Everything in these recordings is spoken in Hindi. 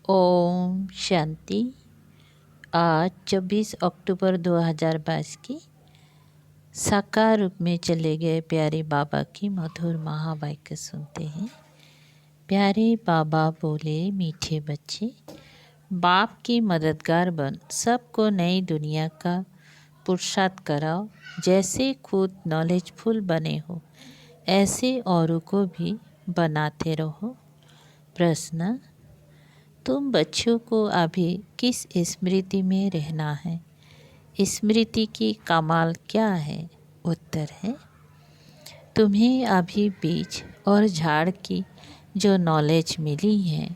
ओम शांति। आज 24 अक्टूबर 2022 की साकार रूप में चले गए प्यारे बाबा की मधुर महावाक्य सुनते हैं। प्यारे बाबा बोले, मीठे बच्चे, बाप की मददगार बन सबको नई दुनिया का पुरुषार्थ कराओ। जैसे खुद नॉलेजफुल बने हो ऐसे औरों को भी बनाते रहो। प्रश्न: तुम बच्चों को अभी किस स्मृति में रहना है? स्मृति की कमाल क्या है? उत्तर है, तुम्हें अभी बीज और झाड़ की जो नॉलेज मिली है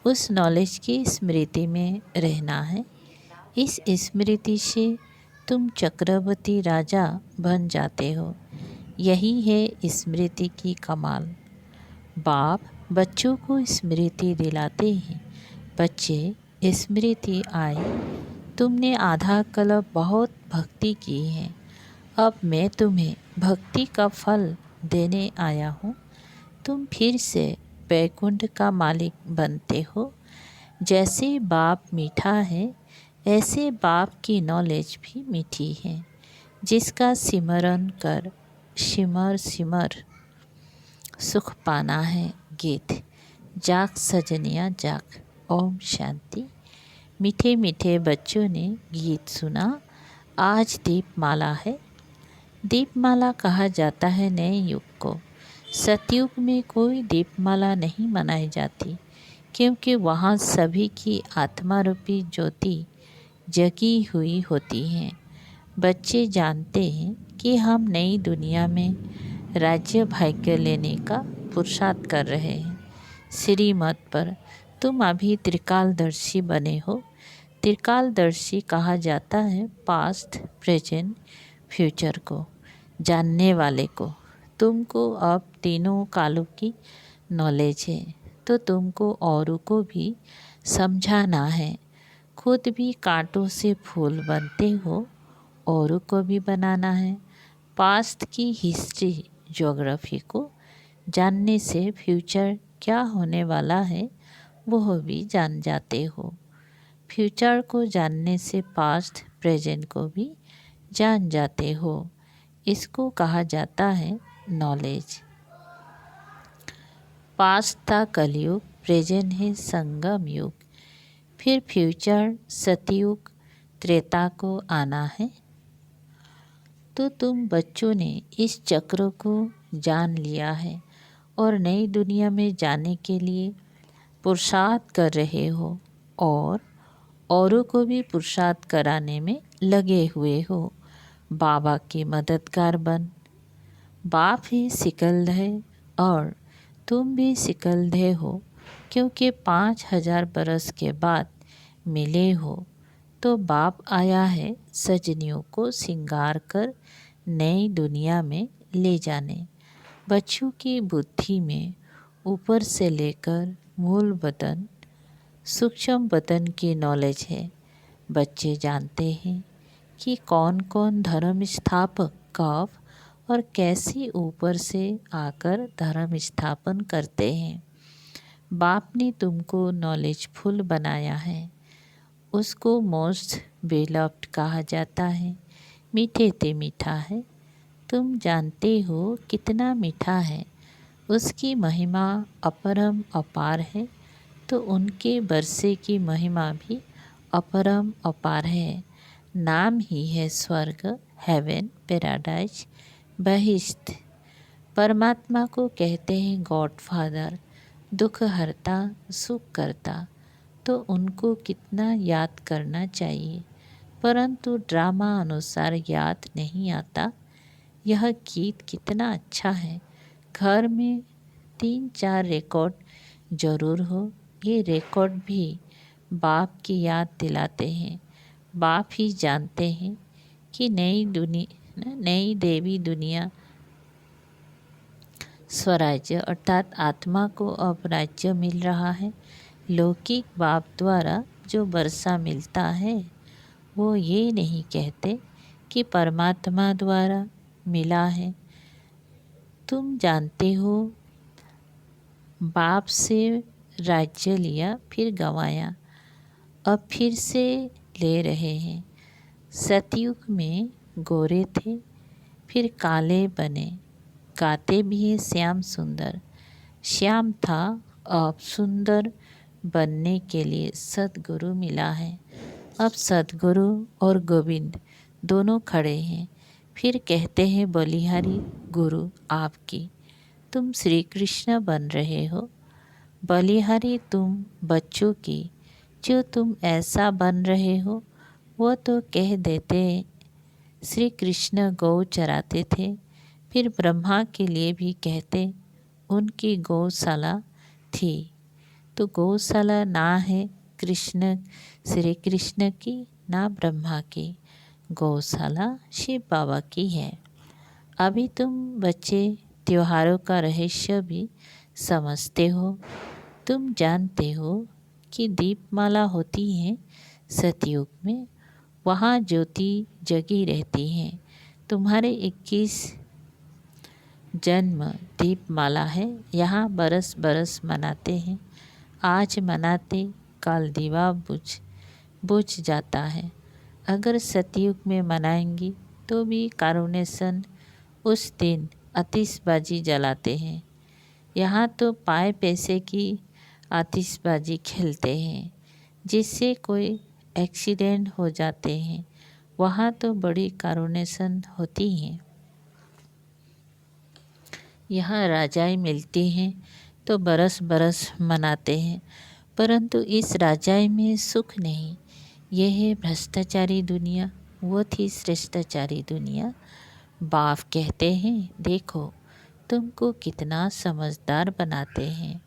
उस नॉलेज की स्मृति में रहना है। इस स्मृति से तुम चक्रवर्ती राजा बन जाते हो। यही है स्मृति की कमाल। बाप बच्चों को स्मृति दिलाते हैं। बच्चे, स्मृति आई, तुमने आधा कल्प बहुत भक्ति की है। अब मैं तुम्हें भक्ति का फल देने आया हूँ। तुम फिर से वैकुंठ का मालिक बनते हो। जैसे बाप मीठा है ऐसे बाप की नॉलेज भी मीठी है। जिसका सिमरन कर सिमर सिमर सुख पाना है। गीत। जाग सजनिया जाग। ओम शांति। मीठे मीठे बच्चों ने गीत सुना। आज दीपमाला है। दीपमाला कहा जाता है नए युग को। सतयुग में कोई दीपमाला नहीं मनाई जाती, क्योंकि वहाँ सभी की आत्मा रूपी ज्योति जगी हुई होती हैं। बच्चे जानते हैं कि हम नई दुनिया में राज्य भाग्य लेने का पुरुषार्थ कर रहे हैं। श्रीमत पर तुम अभी त्रिकालदर्शी बने हो। त्रिकालदर्शी कहा जाता है पास्ट, प्रेजेंट, फ्यूचर को जानने वाले को। तुमको अब तीनों कालों की नॉलेज है, तो तुमको औरों को भी समझाना है। खुद भी कांटों से फूल बनते हो, औरों को भी बनाना है। पास्ट की हिस्ट्री, ज्योग्राफी को जानने से फ्यूचर क्या होने वाला है वह भी जान जाते हो। फ्यूचर को जानने से पास्ट, प्रेजेंट को भी जान जाते हो। इसको कहा जाता है नॉलेज। पास्ट था कलयुग, प्रेजेंट है संगम युग, फिर फ्यूचर सतयुग त्रेता को आना है। तो तुम बच्चों ने इस चक्र को जान लिया है और नई दुनिया में जाने के लिए पुरुषार्थ कर रहे हो और औरों को भी पुरुषार्थ कराने में लगे हुए हो। बाबा के मददगार बन। बाप ही सिकलधे और तुम भी सिकलधे हो, क्योंकि 5000 बरस के बाद मिले हो। तो बाप आया है सजनियों को सिंगार कर नई दुनिया में ले जाने। बच्चों की बुद्धि में ऊपर से लेकर मूल वतन, सूक्ष्म वतन की नॉलेज है। बच्चे जानते हैं कि कौन कौन धर्म स्थापक कब और कैसे ऊपर से आकर धर्म स्थापन करते हैं। बाप ने तुमको नॉलेजफुल बनाया है। उसको मोस्ट बेलव्ड कहा जाता है। मीठे ते मीठा है। तुम जानते हो कितना मीठा है। उसकी महिमा अपरम अपार है, तो उनके बरसे की महिमा भी अपरम अपार है। नाम ही है स्वर्ग, हेवन, पैराडाइज, बहिश्त। परमात्मा को कहते हैं गॉड फादर, दुख हरता, सुख करता। तो उनको कितना याद करना चाहिए, परंतु ड्रामा अनुसार याद नहीं आता। यह गीत कितना अच्छा है। घर में 3-4 रिकॉर्ड ज़रूर हो। ये रिकॉर्ड भी बाप की याद दिलाते हैं। बाप ही जानते हैं कि नई देवी दुनिया स्वराज्य अर्थात आत्मा को अब राज्य मिल रहा है। लौकिक बाप द्वारा जो वर्षा मिलता है वो ये नहीं कहते कि परमात्मा द्वारा मिला है। तुम जानते हो बाप से राज्य लिया फिर गंवाया, अब फिर से ले रहे हैं। सतयुग में गोरे थे फिर काले बने, गाते भी है श्याम सुंदर। श्याम था अब सुंदर बनने के लिए सद्गुरु मिला है। अब सद्गुरु और गोविंद दोनों खड़े हैं। फिर कहते हैं बलिहारी गुरु आपकी, तुम श्री कृष्ण बन रहे हो। बलिहारी तुम बच्चों की, जो तुम ऐसा बन रहे हो वो तो कह देते श्री कृष्ण गौ चराते थे। फिर ब्रह्मा के लिए भी कहते उनकी गौशाला थी। तो गौशाला ना है कृष्ण श्री कृष्ण की ना ब्रह्मा की, गौशाला शिव बाबा की है। अभी तुम बच्चे त्योहारों का रहस्य भी समझते हो। तुम जानते हो कि दीपमाला होती है सतयुग में, वहाँ ज्योति जगी रहती है। तुम्हारे 21 जन्म दीपमाला है, यहाँ बरस बरस मनाते हैं। आज मनाते कल दीवा बुझ जाता है। अगर सतयुग में मनाएंगी तो भी कारुनेशन उस दिन आतिशबाजी जलाते हैं। यहाँ तो पाए पैसे की आतिशबाजी खेलते हैं जिससे कोई एक्सीडेंट हो जाते हैं। वहाँ तो बड़ी कारुनेशन होती है। यहाँ राजाएं मिलती हैं तो बरस बरस मनाते हैं, परंतु इस राजाई में सुख नहीं। यह है भ्रष्टाचारी दुनिया, वो थी श्रेष्ठाचारी दुनिया। बाप कहते हैं देखो तुमको कितना समझदार बनाते हैं।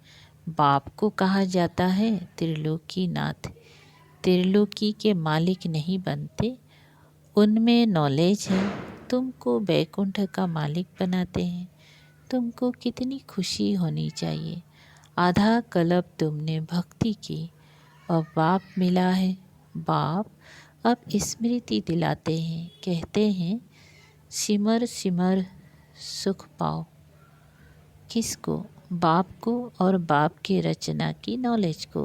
बाप को कहा जाता है त्रिलोकीनाथ। त्रिलोकी के मालिक नहीं बनते, उनमें नॉलेज है। तुमको बैकुंठ का मालिक बनाते हैं। तुमको कितनी खुशी होनी चाहिए। आधा कल्प तुमने भक्ति की और बाप मिला है। बाप अब स्मृति दिलाते हैं, कहते हैं सिमर सिमर सुख पाओ। किसको? बाप को और बाप की रचना की नॉलेज को,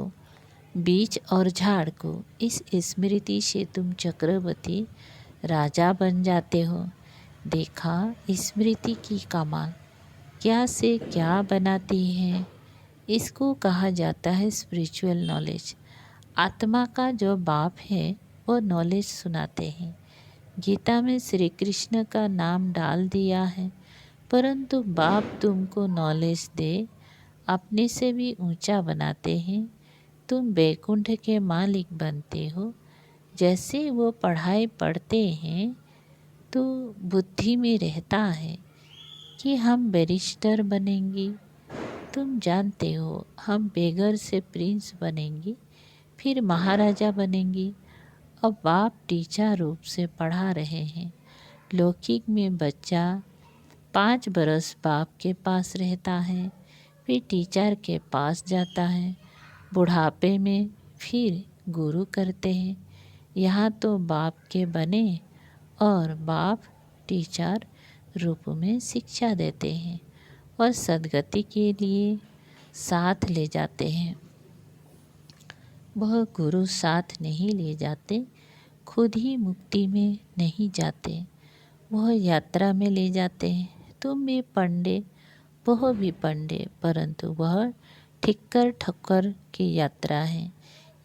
बीज और झाड़ को। इस स्मृति से तुम चक्रवर्ती राजा बन जाते हो। देखा स्मृति की कमाल, क्या से क्या बनाती है। इसको कहा जाता है स्पिरिचुअल नॉलेज। आत्मा का जो बाप है वो नॉलेज सुनाते हैं। गीता में श्री कृष्ण का नाम डाल दिया है, परंतु बाप तुमको नॉलेज दे अपने से भी ऊंचा बनाते हैं। तुम बैकुंठ के मालिक बनते हो। जैसे वो पढ़ाई पढ़ते हैं तो बुद्धि में रहता है कि हम बैरिस्टर बनेंगी। तुम जानते हो हम बेगर से प्रिंस बनेंगी, फिर महाराजा बनेंगी। अब बाप टीचर रूप से पढ़ा रहे हैं। लौकिक में बच्चा 5 बरस बाप के पास रहता है, फिर टीचर के पास जाता है। बुढ़ापे में फिर गुरु करते हैं। यहाँ तो बाप के बने और बाप टीचर रूप में शिक्षा देते हैं और सद्गति के लिए साथ ले जाते हैं। वह गुरु साथ नहीं ले जाते, खुद ही मुक्ति में नहीं जाते, वह यात्रा में ले जाते हैं। तुम भी पंडे, वह भी पंडे, परंतु वह ठिक्कर ठक्कर की यात्रा है।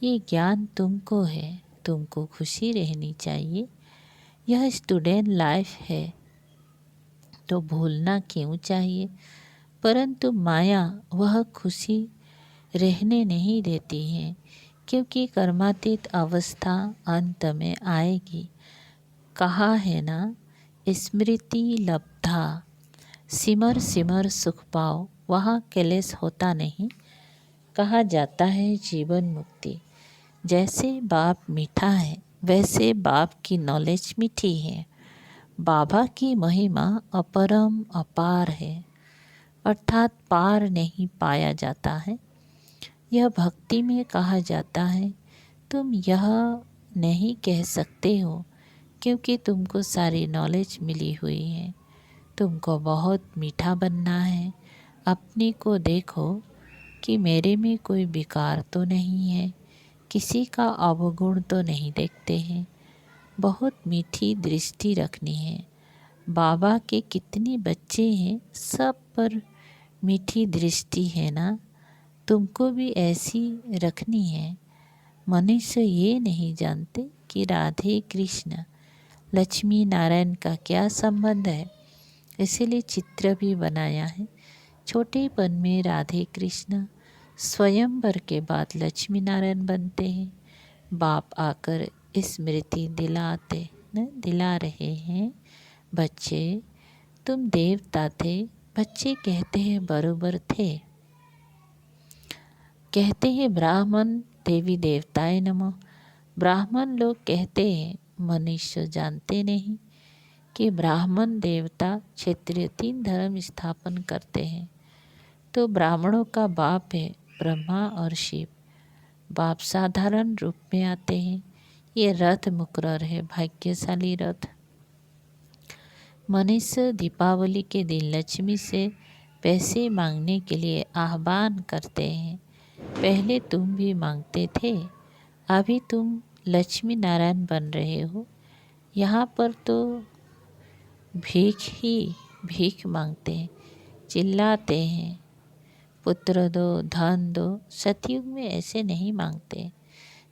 ये ज्ञान तुमको है, तुमको खुशी रहनी चाहिए। यह स्टूडेंट लाइफ है तो भूलना क्यों चाहिए, परंतु माया वह खुशी रहने नहीं देती है, क्योंकि कर्मातीत अवस्था अंत में आएगी। कहा है ना, स्मृति लब्धा सिमर सिमर सुख पाओ। वहाँ क्लेश होता नहीं। कहा जाता है जीवन मुक्ति। जैसे बाप मीठा है वैसे बाप की नॉलेज मीठी है। बाबा की महिमा अपरम अपार है, अर्थात पार नहीं पाया जाता है। यह भक्ति में कहा जाता है। तुम यह नहीं कह सकते हो क्योंकि तुमको सारी नॉलेज मिली हुई है। तुमको बहुत मीठा बनना है। अपने को देखो, कि मेरे में कोई विकार तो नहीं है, किसी का अवगुण तो नहीं देखते हैं। बहुत मीठी दृष्टि रखनी है। बाबा के कितने बच्चे हैं, सब पर मीठी दृष्टि है ना। तुमको भी ऐसी रखनी है। मनुष्य ये नहीं जानते कि राधे कृष्ण लक्ष्मी नारायण का क्या संबंध है, इसीलिए चित्र भी बनाया है। छोटेपन में राधे कृष्ण स्वयंवर के बाद लक्ष्मी नारायण बनते हैं। बाप आकर स्मृति दिला रहे हैं, बच्चे तुम देवता थे। बच्चे कहते हैं बरोबर थे। कहते हैं ब्राह्मण देवी देवताएं नमः। ब्राह्मण लोग कहते हैं मनुष्य जानते नहीं कि ब्राह्मण देवता क्षत्रिय 3 धर्म स्थापन करते हैं। तो ब्राह्मणों का बाप है ब्रह्मा और शिव। बाप साधारण रूप में आते हैं। ये रथ मुकर्रर है, भाग्यशाली रथ। मनुष्य दीपावली के दिन लक्ष्मी से पैसे मांगने के लिए आह्वान करते हैं। पहले तुम भी मांगते थे, अभी तुम लक्ष्मी नारायण बन रहे हो। यहाँ पर तो भीख मांगते हैं, चिल्लाते हैं पुत्र दो, धन दो। सतयुग में ऐसे नहीं मांगते।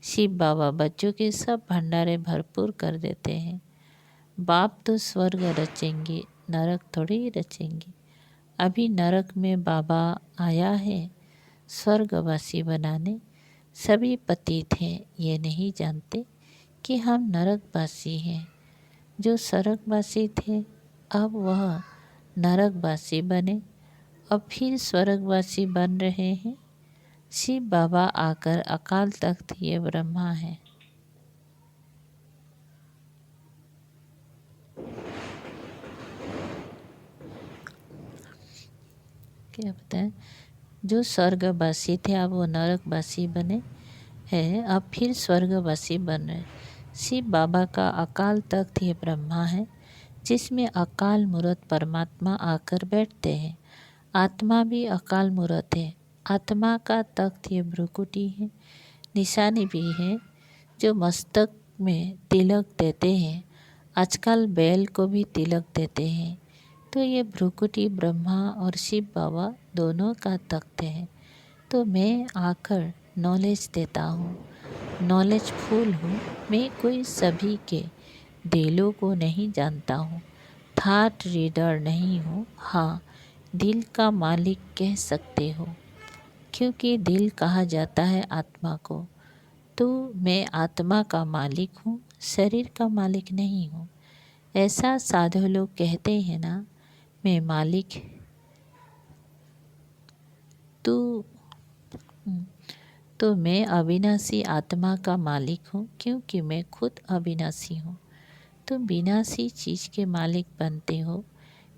शिव बाबा बच्चों के सब भंडारे भरपूर कर देते हैं। बाप तो स्वर्ग रचेंगे, नरक थोड़ी रचेंगे। अभी नरक में बाबा आया है स्वर्गवासी बनाने। सभी पतित हैं, ये नहीं जानते कि हम नरकवासी हैं। जो स्वर्गवासी थे अब वह नरकवासी बने, अब फिर स्वर्गवासी बन रहे हैं। शिव बाबा आकर अकाल तख्त ये ब्रह्मा है। क्या बताएं, जो स्वर्गवासी थे अब वो नरकवासी बने हैं, अब फिर स्वर्गवासी बन रहे। शिव बाबा का अकाल तख्त ये ब्रह्मा है, जिसमें अकाल मूर्त परमात्मा आकर बैठते हैं। आत्मा भी अकाल मूर्त है। आत्मा का तख्त ये भ्रुकुटी है, निशानी भी है जो मस्तक में तिलक देते हैं। आजकल बैल को भी तिलक देते हैं। तो ये भ्रुकुटी ब्रह्मा और शिव बाबा दोनों का तख्त है। तो मैं आकर नॉलेज देता हूँ, नॉलेज फुल हूँ। मैं कोई सभी के दिलों को नहीं जानता हूँ, थॉट रीडर नहीं हूँ। हाँ, दिल का मालिक कह सकते हो, क्योंकि दिल कहा जाता है आत्मा को। तो मैं आत्मा का मालिक हूँ, शरीर का मालिक नहीं हूँ। ऐसा साधु लोग कहते हैं ना, मैं मालिक तो मैं अविनाशी आत्मा का मालिक हूँ, क्योंकि मैं खुद अविनाशी हूँ। तुम विनाशी चीज़ के मालिक बनते हो,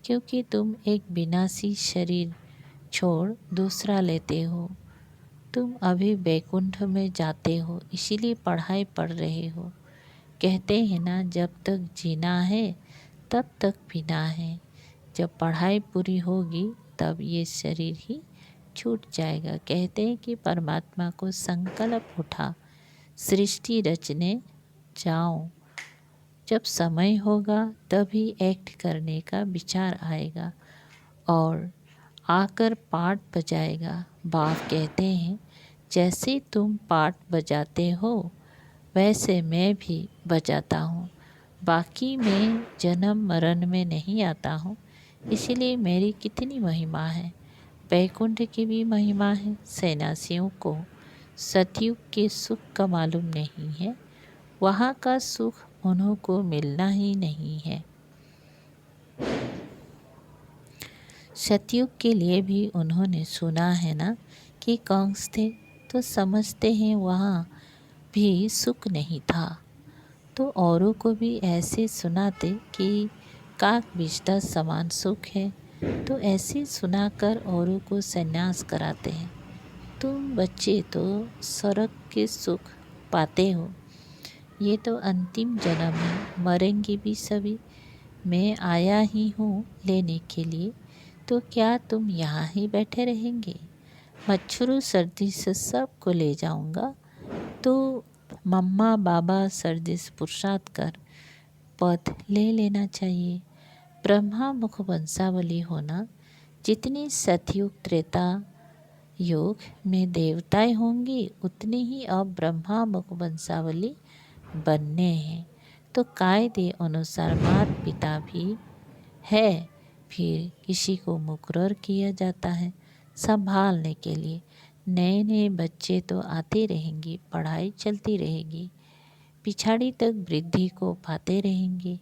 क्योंकि तुम एक विनाशी शरीर छोड़ दूसरा लेते हो। तुम अभी वैकुंठ में जाते हो, इसीलिए पढ़ाई पढ़ रहे हो। कहते हैं ना, जब तक जीना है तब तक पीना है। जब पढ़ाई पूरी होगी तब ये शरीर ही छूट जाएगा। कहते हैं कि परमात्मा को संकल्प उठा, सृष्टि रचने जाओ। जब समय होगा तभी एक्ट करने का विचार आएगा और आकर पाठ बजाएगा। बाप कहते हैं, जैसे तुम पाठ बजाते हो वैसे मैं भी बजाता हूँ। बाकी मैं जन्म मरण में नहीं आता हूँ, इसलिए मेरी कितनी महिमा है। वैकुंठ की भी महिमा है। सन्यासियों को सतयुग के सुख का मालूम नहीं है, वहाँ का सुख उन्हों को मिलना ही नहीं है। सतयुग के लिए भी उन्होंने सुना है ना कि कंस थे, तो समझते हैं वहाँ भी सुख नहीं था। तो औरों को भी ऐसे सुनाते कि काक बिष्टा समान सुख है, तो ऐसे सुनाकर औरों को संन्यास कराते हैं। तुम बच्चे तो स्वर्ग के सुख पाते हो, ये तो अंतिम जन्म है, मरेंगे भी सभी। मैं आया ही हूँ लेने के लिए, तो क्या तुम यहाँ ही बैठे रहेंगे? मच्छरों सर्दी से सबको ले जाऊंगा। तो मम्मा बाबा सर्दी से पुरुषार्थ कर पद ले लेना चाहिए। ब्रह्मा मुख वंशावली होना, जितनी सतयुग त्रेता युग में देवताएं होंगी उतनी ही अब ब्रह्मा मुख वंशावली बनने हैं। तो कायदे अनुसार माता पिता भी है, फिर किसी को मुकर्रर किया जाता है संभालने के लिए। नए नए बच्चे तो आते रहेंगे, पढ़ाई चलती रहेगी, पिछाड़ी तक वृद्धि को पाते रहेंगे।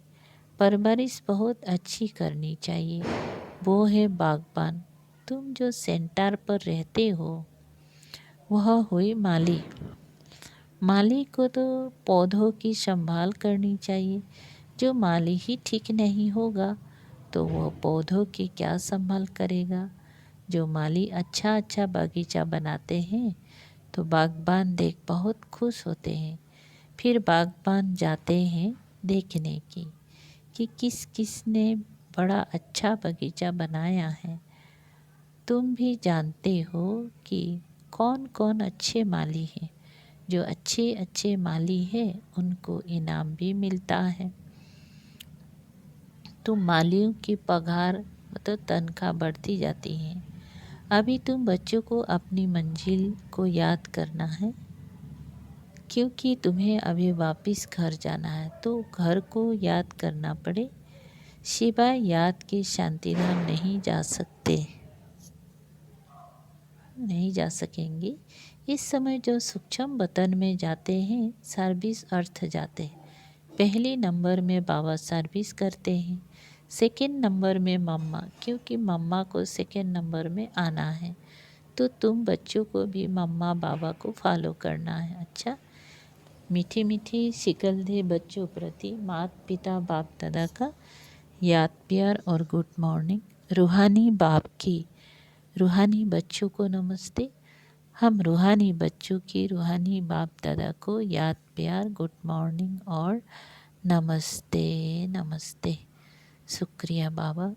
परवरिश बहुत अच्छी करनी चाहिए। वो है बागबान। तुम जो सेंटर पर रहते हो वह हुई माली। माली को तो पौधों की संभाल करनी चाहिए। जो माली ही ठीक नहीं होगा तो वह पौधों की क्या संभाल करेगा। जो माली अच्छा अच्छा बगीचा बनाते हैं तो बागबान देख बहुत खुश होते हैं। फिर बागबान जाते हैं देखने की कि किस किस ने बड़ा अच्छा बगीचा बनाया है। तुम भी जानते हो कि कौन कौन अच्छे माली हैं। जो अच्छे अच्छे माली हैं उनको इनाम भी मिलता है। तो मालियों की पगार मतलब तनख्वाह बढ़ती जाती है। अभी तुम बच्चों को अपनी मंजिल को याद करना है, क्योंकि तुम्हें अभी वापस घर जाना है। तो घर को याद करना पड़े, सिवाय याद के शांतिधाम नहीं जा सकेंगे। इस समय जो सूक्ष्म वतन में जाते हैं सर्विस अर्थ जाते हैं। पहले नंबर में बाबा सर्विस करते हैं, सेकंड नंबर में मम्मा, क्योंकि मम्मा को सेकंड नंबर में आना है। तो तुम बच्चों को भी मम्मा बाबा को फॉलो करना है। अच्छा, मीठी मीठी शिकल दे बच्चों प्रति माता पिता बाप दादा का याद प्यार और गुड मॉर्निंग। रूहानी बाप की रूहानी बच्चों को नमस्ते। हम रूहानी बच्चों की रूहानी बाप दादा को याद प्यार गुड मॉर्निंग और नमस्ते नमस्ते। शुक्रिया बाबा,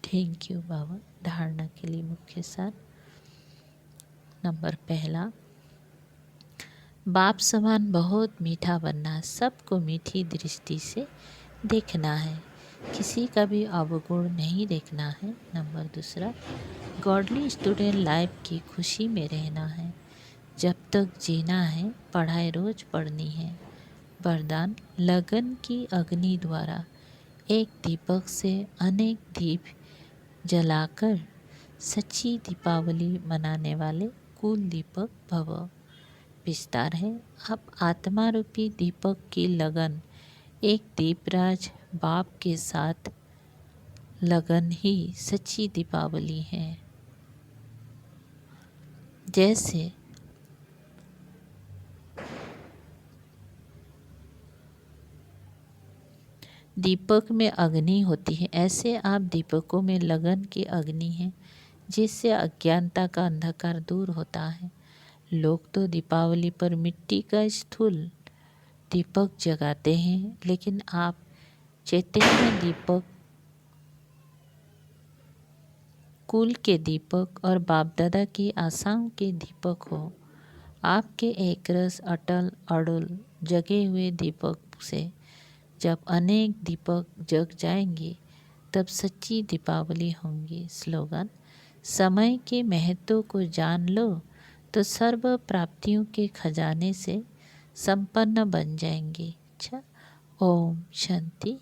थैंक यू बाबा। धारणा के लिए मुख्य सार। नंबर पहला, बाप समान बहुत मीठा बनना है। सबको मीठी दृष्टि से देखना है, किसी का भी अवगुण नहीं देखना है। नंबर दूसरा, गॉडली स्टूडेंट लाइफ की खुशी में रहना है। जब तक जीना है पढ़ाई रोज पढ़नी है। वरदान, लगन की अग्नि द्वारा एक दीपक से अनेक दीप जलाकर सच्ची दीपावली मनाने वाले कुल दीपक भव। विस्तार है, आप आत्मा रूपी दीपक की लगन एक दीपराज बाप के साथ लगन ही सच्ची दीपावली है। जैसे दीपक में अग्नि होती है, ऐसे आप दीपकों में लगन की अग्नि हैं, जिससे अज्ञानता का अंधकार दूर होता है। लोग तो दीपावली पर मिट्टी का स्थूल दीपक जगाते हैं, लेकिन आप चैतन्य दीपक, कुल के दीपक और बाप दादा की आशाओं के दीपक हो। आपके एक रस अटल अड़ुल जगे हुए दीपक से जब अनेक दीपक जग जाएंगे तब सच्ची दीपावली होंगी। स्लोगन, समय के महत्व को जान लो तो सर्व प्राप्तियों के खजाने से संपन्न बन जाएंगे। अच्छा, ओम शांति।